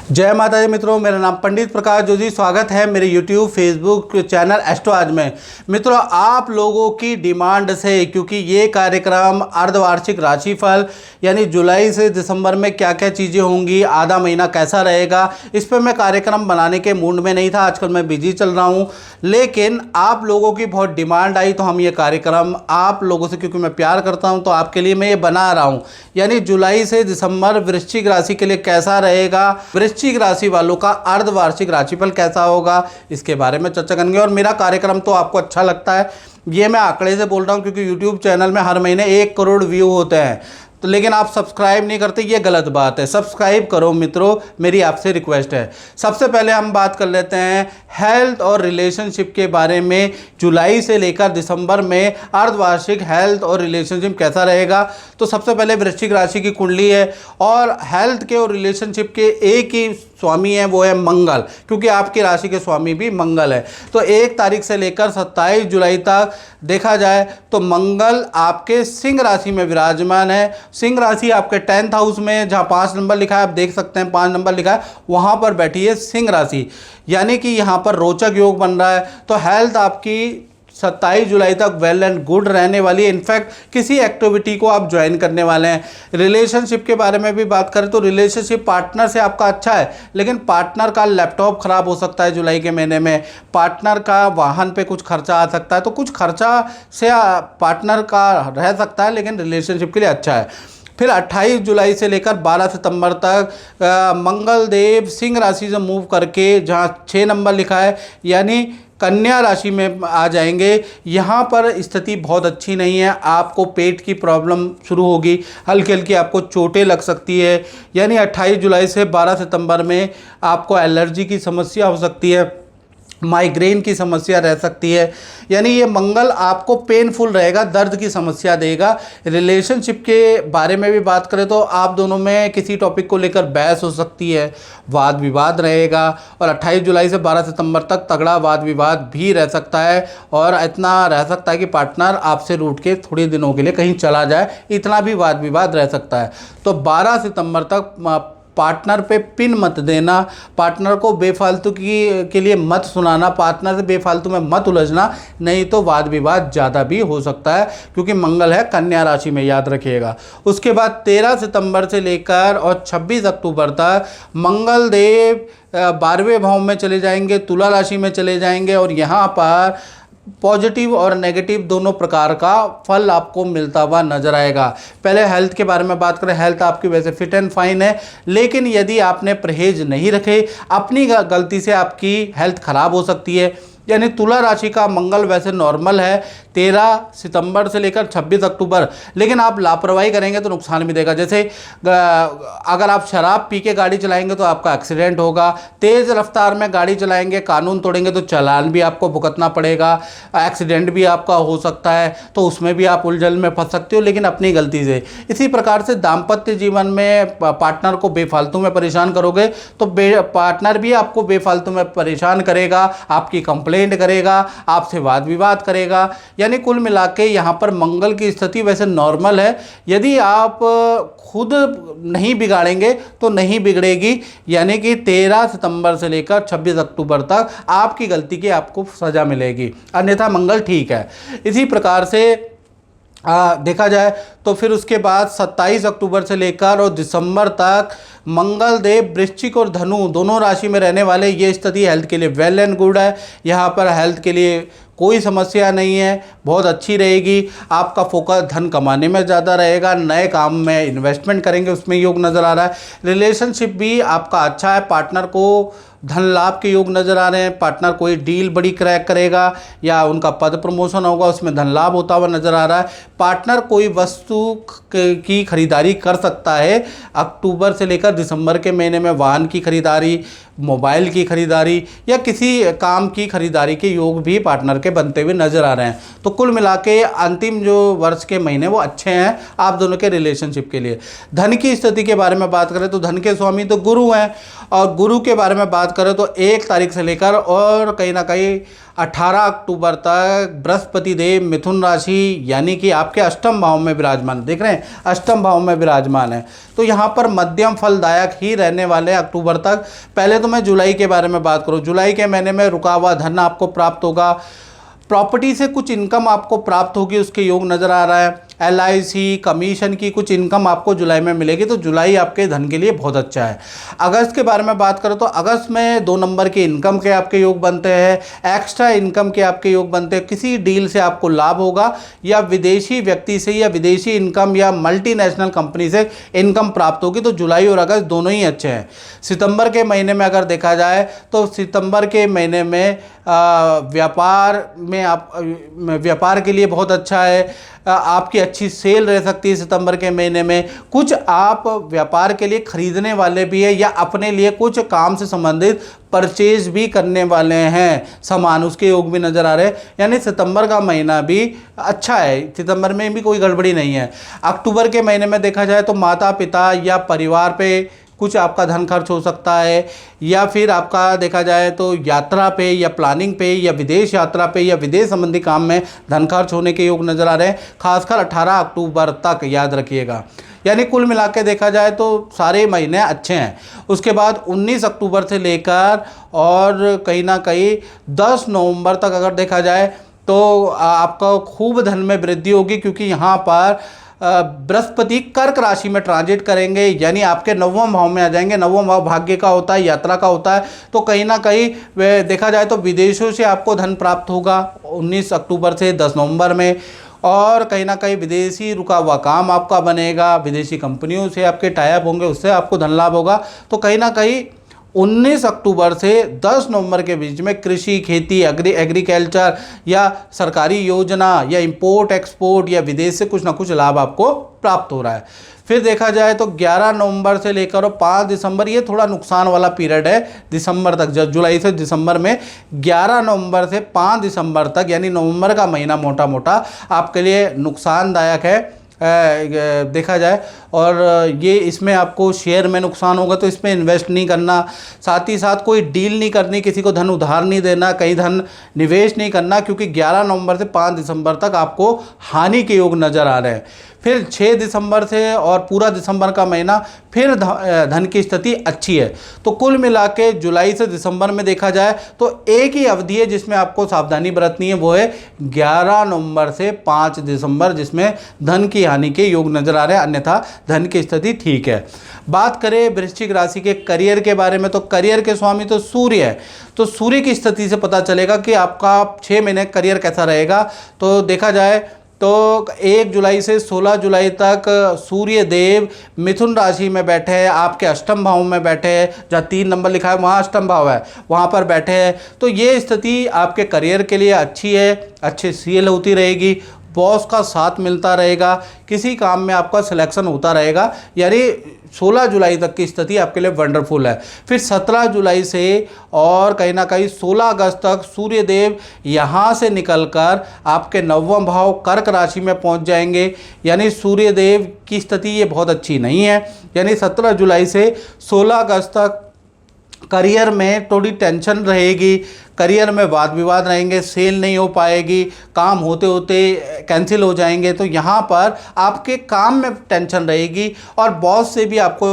जय माता दी मित्रों, मेरा नाम पंडित प्रकाश जोशी। स्वागत है मेरे YouTube फेसबुक चैनल एस्ट्रो आज में। मित्रों, आप लोगों की डिमांड से, क्योंकि ये कार्यक्रम अर्धवार्षिक राशिफल यानी जुलाई से दिसंबर में क्या क्या चीज़ें होंगी, आधा महीना कैसा रहेगा, इस पर मैं कार्यक्रम बनाने के मूड में नहीं था। आजकल मैं बिजी चल रहा हूँ, लेकिन आप लोगों की बहुत डिमांड आई तो हम ये कार्यक्रम आप लोगों से, क्योंकि मैं प्यार करता हूँ, तो आपके लिए मैं ये बना रहा हूँ। यानी जुलाई से दिसंबर वृश्चिक राशि के लिए कैसा रहेगा, वृश्चिक राशि वालों का अर्धवार्षिक राशिफल कैसा होगा, इसके बारे में चर्चा करेंगे। और मेरा कार्यक्रम तो आपको अच्छा लगता है, ये मैं आंकड़े से बोल रहा हूँ, क्योंकि YouTube चैनल में हर महीने 1 करोड़ व्यू होते हैं, तो लेकिन आप सब्सक्राइब नहीं करते, ये गलत बात है। सब्सक्राइब करो मित्रों, मेरी आपसे रिक्वेस्ट है। सबसे पहले हम बात कर लेते हैं हेल्थ और रिलेशनशिप के बारे में। जुलाई से लेकर दिसंबर में अर्धवार्षिक हेल्थ और रिलेशनशिप कैसा रहेगा। तो सबसे पहले वृश्चिक राशि की कुंडली है और हेल्थ के और रिलेशनशिप के एक ही स्वामी है, वो है मंगल, क्योंकि आपकी राशि के स्वामी भी मंगल है। तो 1 तारीख से लेकर 27 जुलाई तक देखा जाए तो मंगल आपके सिंह राशि में विराजमान है। सिंह राशि आपके 10th हाउस में, जहाँ 5 नंबर लिखा है, आप देख सकते हैं 5 नंबर लिखा है, वहाँ पर बैठी है सिंह राशि, यानी कि यहाँ पर रोचक योग बन रहा है। तो हेल्थ आपकी 27 जुलाई तक वेल एंड गुड रहने वाली है। इनफैक्ट किसी एक्टिविटी को आप ज्वाइन करने वाले हैं। रिलेशनशिप के बारे में भी बात करें तो रिलेशनशिप पार्टनर से आपका अच्छा है, लेकिन पार्टनर का लैपटॉप ख़राब हो सकता है जुलाई के महीने में, पार्टनर का वाहन पे कुछ खर्चा आ सकता है, तो कुछ खर्चा से पार्टनर का रह सकता है, लेकिन रिलेशनशिप के लिए अच्छा है। फिर 28 जुलाई से लेकर 12 सितंबर तक मंगल देव सिंह राशि से मूव करके, जहाँ 6 नंबर लिखा है, यानी कन्या राशि में आ जाएंगे। यहाँ पर स्थिति बहुत अच्छी नहीं है, आपको पेट की प्रॉब्लम शुरू होगी, हल्की हल्की आपको चोटें लग सकती है। यानी 28 जुलाई से 12 सितंबर में आपको एलर्जी की समस्या हो सकती है, माइग्रेन की समस्या रह सकती है। यानी ये मंगल आपको पेनफुल रहेगा, दर्द की समस्या देगा। रिलेशनशिप के बारे में भी बात करें तो आप दोनों में किसी टॉपिक को लेकर बहस हो सकती है, वाद विवाद रहेगा। और 28 जुलाई से 12 सितंबर तक तगड़ा वाद विवाद भी रह सकता है, और इतना रह सकता है कि पार्टनर आपसे रूठ के थोड़े दिनों के लिए कहीं चला जाए, इतना भी वाद विवाद रह सकता है। तो 12 सितंबर तक पार्टनर पे पिन मत देना, पार्टनर को बेफालतू के लिए मत सुनाना, पार्टनर से बेफालतू में मत उलझना, नहीं तो वाद विवाद ज़्यादा भी हो सकता है, क्योंकि मंगल है कन्या राशि में, याद रखिएगा। उसके बाद 13 सितंबर से लेकर और 26 अक्टूबर तक मंगल देव 12वें भाव में चले जाएंगे, तुला राशि में चले जाएंगे, और यहाँ पर पॉजिटिव और नेगेटिव दोनों प्रकार का फल आपको मिलता हुआ नजर आएगा। पहले हेल्थ के बारे में बात करें, हेल्थ आपकी वैसे फिट एंड फाइन है, लेकिन यदि आपने परहेज नहीं रखे, अपनी गलती से आपकी हेल्थ खराब हो सकती है। यानी तुला राशि का मंगल वैसे नॉर्मल है 13 सितंबर से लेकर 26 अक्टूबर, लेकिन आप लापरवाही करेंगे तो नुकसान भी देगा। जैसे अगर आप शराब पी के गाड़ी चलाएंगे तो आपका एक्सीडेंट होगा, तेज़ रफ्तार में गाड़ी चलाएंगे, कानून तोड़ेंगे तो चालान भी आपको भुगतना पड़ेगा, एक्सीडेंट भी आपका हो सकता है, तो उसमें भी आप उलझन में फंस सकते हो, लेकिन अपनी गलती से। इसी प्रकार से दाम्पत्य जीवन में पार्टनर को बेफालतू में परेशान करोगे तो पार्टनर भी आपको बेफालतू में परेशान करेगा, आपकी कंप्लेंट करेगा, आपसे वाद विवाद करेगा। यानी कुल मिला के यहाँ पर मंगल की स्थिति वैसे नॉर्मल है, यदि आप खुद नहीं बिगाड़ेंगे तो नहीं बिगड़ेगी। यानी कि 13 सितंबर से लेकर 26 अक्टूबर तक आपकी गलती की आपको सज़ा मिलेगी, अन्यथा मंगल ठीक है। इसी प्रकार से देखा जाए तो फिर उसके बाद 27 अक्टूबर से लेकर और दिसंबर तक मंगल देव वृश्चिक और धनु दोनों राशि में रहने वाले, ये स्थिति हेल्थ के लिए वेल एंड गुड है। यहाँ पर हेल्थ के लिए कोई समस्या नहीं है, बहुत अच्छी रहेगी। आपका फोकस धन कमाने में ज़्यादा रहेगा, नए काम में इन्वेस्टमेंट करेंगे उसमें योग नज़र आ रहा है। रिलेशनशिप भी आपका अच्छा है, पार्टनर को धन लाभ के योग नज़र आ रहे हैं, पार्टनर कोई डील बड़ी क्रैक करेगा या उनका पद प्रमोशन होगा, उसमें धन लाभ होता हुआ नज़र आ रहा है। पार्टनर कोई वस्तु की खरीदारी कर सकता है अक्टूबर से लेकर दिसंबर के महीने में, वाहन की खरीदारी, मोबाइल की खरीदारी या किसी काम की खरीदारी के योग भी पार्टनर के बनते हुए नज़र आ रहे हैं। तो कुल मिला के अंतिम जो वर्ष के महीने वो अच्छे हैं आप दोनों के रिलेशनशिप के लिए। धन की स्थिति के बारे में बात करें तो धन के स्वामी तो गुरु हैं, और गुरु के बारे में बात करें तो 1 तारीख से लेकर और कहीं ना कहीं 18 अक्टूबर तक बृहस्पति देव मिथुन राशि यानी कि आपके अष्टम भाव में विराजमान, देख रहे हैं अष्टम भाव में विराजमान है। तो यहाँ पर मध्यम फलदायक ही रहने वाले अक्टूबर तक। पहले तो मैं जुलाई के बारे में बात करूँ, जुलाई के महीने में रुका हुआ धन आपको प्राप्त होगा, प्रॉपर्टी से कुछ इनकम आपको प्राप्त होगी, उसके योग नज़र आ रहा है। LIC कमीशन की कुछ इनकम आपको जुलाई में मिलेगी, तो जुलाई आपके धन के लिए बहुत अच्छा है। अगस्त के बारे में बात करें तो अगस्त में 2 नंबर के इनकम के आपके योग बनते हैं, एक्स्ट्रा इनकम के आपके योग बनते हैं, किसी डील से आपको लाभ होगा या विदेशी व्यक्ति से या विदेशी इनकम या मल्टीनेशनल कंपनी से इनकम प्राप्त होगी। तो जुलाई और अगस्त दोनों ही अच्छे हैं। सितंबर के महीने में अगर देखा जाए तो सितंबर के महीने में व्यापार में व्यापार के लिए बहुत अच्छा है, आपकी अच्छी सेल रह सकती है सितंबर के महीने में। कुछ आप व्यापार के लिए खरीदने वाले भी है या अपने लिए कुछ काम से संबंधित परचेज भी करने वाले हैं सामान, उसके योग भी नज़र आ रहे हैं। यानी सितंबर का महीना भी अच्छा है, सितंबर में भी कोई गड़बड़ी नहीं है। अक्टूबर के महीने में देखा जाए तो माता पिता या परिवार पे कुछ आपका धन खर्च हो सकता है, या फिर आपका देखा जाए तो यात्रा पे या प्लानिंग पे या विदेश यात्रा पे या विदेश संबंधी काम में धन खर्च होने के योग नज़र आ रहे हैं, खासकर 18 अक्टूबर तक, याद रखिएगा। यानी कुल मिला के देखा जाए तो सारे महीने अच्छे हैं। उसके बाद 19 अक्टूबर से लेकर और कहीं ना कहीं 10 नवंबर तक अगर देखा जाए तो आपका खूब धन में वृद्धि होगी, क्योंकि यहाँ पर बृहस्पति कर्क राशि में ट्रांजिट करेंगे, यानी आपके 9वें भाव में आ जाएंगे। 9वां भाव भाग्य का होता है, यात्रा का होता है। तो कहीं ना कहीं देखा जाए तो विदेशों से आपको धन प्राप्त होगा 19 अक्टूबर से 10 नवंबर में, और कहीं ना कहीं विदेशी रुका हुआ काम आपका बनेगा, विदेशी कंपनियों से आपके टाई अप होंगे, उससे आपको धन लाभ होगा। तो कहीं ना कहीं 19 अक्टूबर से 10 नवंबर के बीच में कृषि, खेती, एग्रीकल्चर या सरकारी योजना या इंपोर्ट एक्सपोर्ट या विदेश से कुछ ना कुछ लाभ आपको प्राप्त हो रहा है। फिर देखा जाए तो 11 नवंबर से लेकर और 5 दिसंबर, ये थोड़ा नुकसान वाला पीरियड है दिसंबर तक, जुलाई से दिसंबर में 11 नवंबर से 5 दिसंबर तक, यानी नवंबर का महीना मोटा मोटा आपके लिए नुकसानदायक है देखा जाए। और ये इसमें आपको शेयर में नुकसान होगा, तो इसमें इन्वेस्ट नहीं करना, साथ ही साथ कोई डील नहीं करनी, किसी को धन उधार नहीं देना, कहीं धन निवेश नहीं करना, क्योंकि 11 नवंबर से 5 दिसंबर तक आपको हानि के योग नज़र आ रहे हैं। फिर 6 दिसंबर से और पूरा दिसंबर का महीना फिर धन की स्थिति अच्छी है। तो कुल मिला के जुलाई से दिसंबर में देखा जाए तो एक ही अवधि है जिसमें आपको सावधानी बरतनी है, वो है 11 नवंबर से 5 दिसंबर, जिसमें धन की हानि के योग नज़र आ रहे हैं, अन्यथा धन की स्थिति ठीक है। बात करें वृश्चिक राशि के करियर के बारे में, तो करियर के स्वामी तो सूर्य है, तो सूर्य की स्थिति से पता चलेगा कि आपका 6 महीने करियर कैसा रहेगा। तो देखा जाए तो 1 जुलाई से 16 जुलाई तक सूर्य देव मिथुन राशि में बैठे हैं, आपके अष्टम भाव में बैठे हैं, जहाँ 3 नंबर लिखा है वहाँ अष्टम भाव है, वहाँ पर बैठे हैं। तो ये स्थिति आपके करियर के लिए अच्छी है, अच्छी सेल होती रहेगी, बॉस का साथ मिलता रहेगा, किसी काम में आपका सिलेक्शन होता रहेगा, यानी 16 जुलाई तक की स्थिति आपके लिए वंडरफुल है। फिर 17 जुलाई से और कहीं ना कहीं 16 अगस्त तक सूर्य देव यहाँ से निकलकर आपके 9वां भाव कर्क राशि में पहुँच जाएंगे, यानी सूर्य देव की स्थिति ये बहुत अच्छी नहीं है। यानी 17 जुलाई से 16 अगस्त तक करियर में थोड़ी टेंशन रहेगी, करियर में वाद विवाद रहेंगे, सेल नहीं हो पाएगी, काम होते होते कैंसिल हो जाएंगे। तो यहाँ पर आपके काम में टेंशन रहेगी और बॉस से भी आपको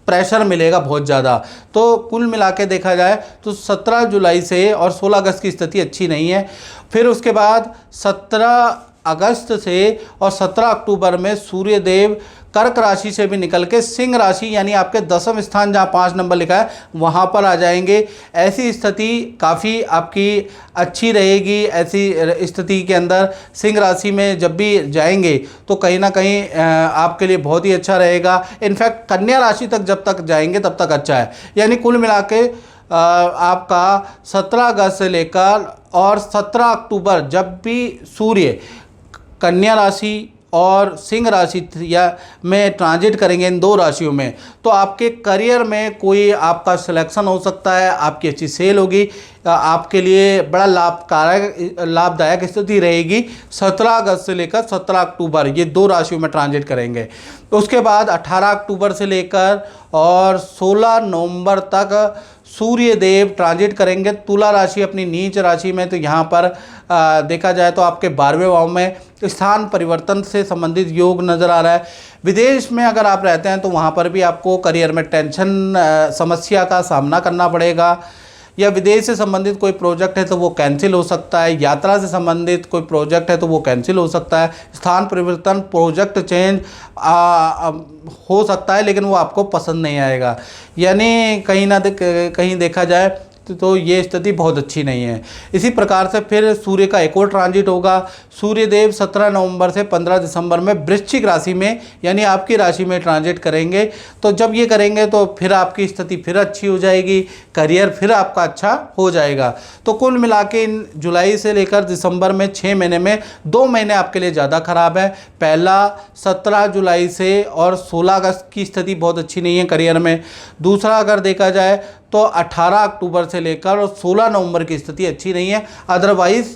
प्रेशर मिलेगा बहुत ज़्यादा। तो कुल मिला के देखा जाए तो 17 जुलाई से और 16 अगस्त की स्थिति अच्छी नहीं है। फिर उसके बाद 17 अगस्त से और 17 अक्टूबर में सूर्य देव कर्क राशि से भी निकल के सिंह राशि, यानी आपके 10वें स्थान जहाँ 5 नंबर लिखा है वहाँ पर आ जाएंगे। ऐसी स्थिति काफ़ी आपकी अच्छी रहेगी। ऐसी स्थिति के अंदर सिंह राशि में जब भी जाएंगे तो कहीं ना कहीं आपके लिए बहुत ही अच्छा रहेगा। इनफैक्ट कन्या राशि तक जब तक जाएंगे तब तक अच्छा है। यानी कुल मिला के आपका 17 अगस्त से लेकर और 17 अक्टूबर जब भी सूर्य कन्या राशि और सिंह राशि या में ट्रांजिट करेंगे, इन दो राशियों में, तो आपके करियर में कोई आपका सिलेक्शन हो सकता है, आपकी अच्छी सेल होगी, आपके लिए बड़ा लाभदायक स्थिति रहेगी। 17 अगस्त से लेकर 17 अक्टूबर ये दो राशियों में ट्रांजिट करेंगे। उसके बाद 18 अक्टूबर से लेकर और 16 नवंबर तक सूर्य देव ट्रांजिट करेंगे तुला राशि, अपनी नीच राशि में। तो यहाँ पर देखा जाए तो आपके 12वें भाव में स्थान परिवर्तन से संबंधित योग नज़र आ रहा है। विदेश में अगर आप रहते हैं तो वहाँ पर भी आपको करियर में टेंशन समस्या का सामना करना पड़ेगा, या विदेश से संबंधित कोई प्रोजेक्ट है तो वो कैंसिल हो सकता है, यात्रा से संबंधित कोई प्रोजेक्ट है तो वो कैंसिल हो सकता है, स्थान परिवर्तन, प्रोजेक्ट चेंज हो सकता है, लेकिन वो आपको पसंद नहीं आएगा। यानी कहीं देखा जाए तो ये स्थिति बहुत अच्छी नहीं है। इसी प्रकार से फिर सूर्य का एक और ट्रांजिट होगा। सूर्य देव 17 नवंबर से 15 दिसंबर में वृश्चिक राशि में यानी आपकी राशि में ट्रांजिट करेंगे। तो जब ये करेंगे तो फिर आपकी स्थिति फिर अच्छी हो जाएगी, करियर फिर आपका अच्छा हो जाएगा। तो कुल मिला के इन जुलाई से लेकर दिसंबर में 6 महीने में 2 महीने आपके लिए ज़्यादा ख़राब है। पहला 17 जुलाई से और 16 अगस्त की स्थिति बहुत अच्छी नहीं है करियर में। दूसरा अगर देखा जाए तो 18 अक्टूबर से लेकर और 16 नवंबर की स्थिति अच्छी नहीं है। अदरवाइज़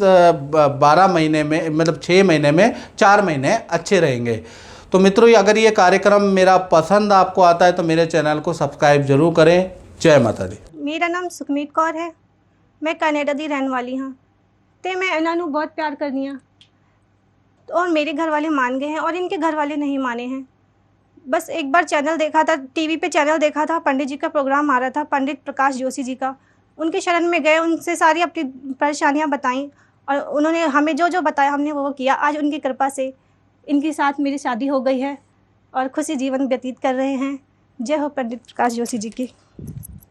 12 महीने में मतलब 6 महीने में 4 महीने अच्छे रहेंगे। तो मित्रों, अगर ये कार्यक्रम मेरा पसंद आपको आता है तो मेरे चैनल को सब्सक्राइब जरूर करें। जय माता दी। मेरा नाम सुखमीत कौर है, मैं कनाडा दी रहने वाली हाँ। तो मैं इन्होंने बहुत प्यार करनी हाँ, और मेरे घर वाले मान गए हैं और इनके घर वाले नहीं माने हैं। बस एक बार चैनल देखा था, टीवी पे चैनल देखा था, पंडित जी का प्रोग्राम आ रहा था, पंडित प्रकाश जोशी जी का। उनके शरण में गए, उनसे सारी अपनी परेशानियां बताईं और उन्होंने हमें जो जो बताया हमने वो किया। आज उनकी कृपा से इनके साथ मेरी शादी हो गई है और खुशी जीवन व्यतीत कर रहे हैं। जय हो पंडित प्रकाश जोशी जी की।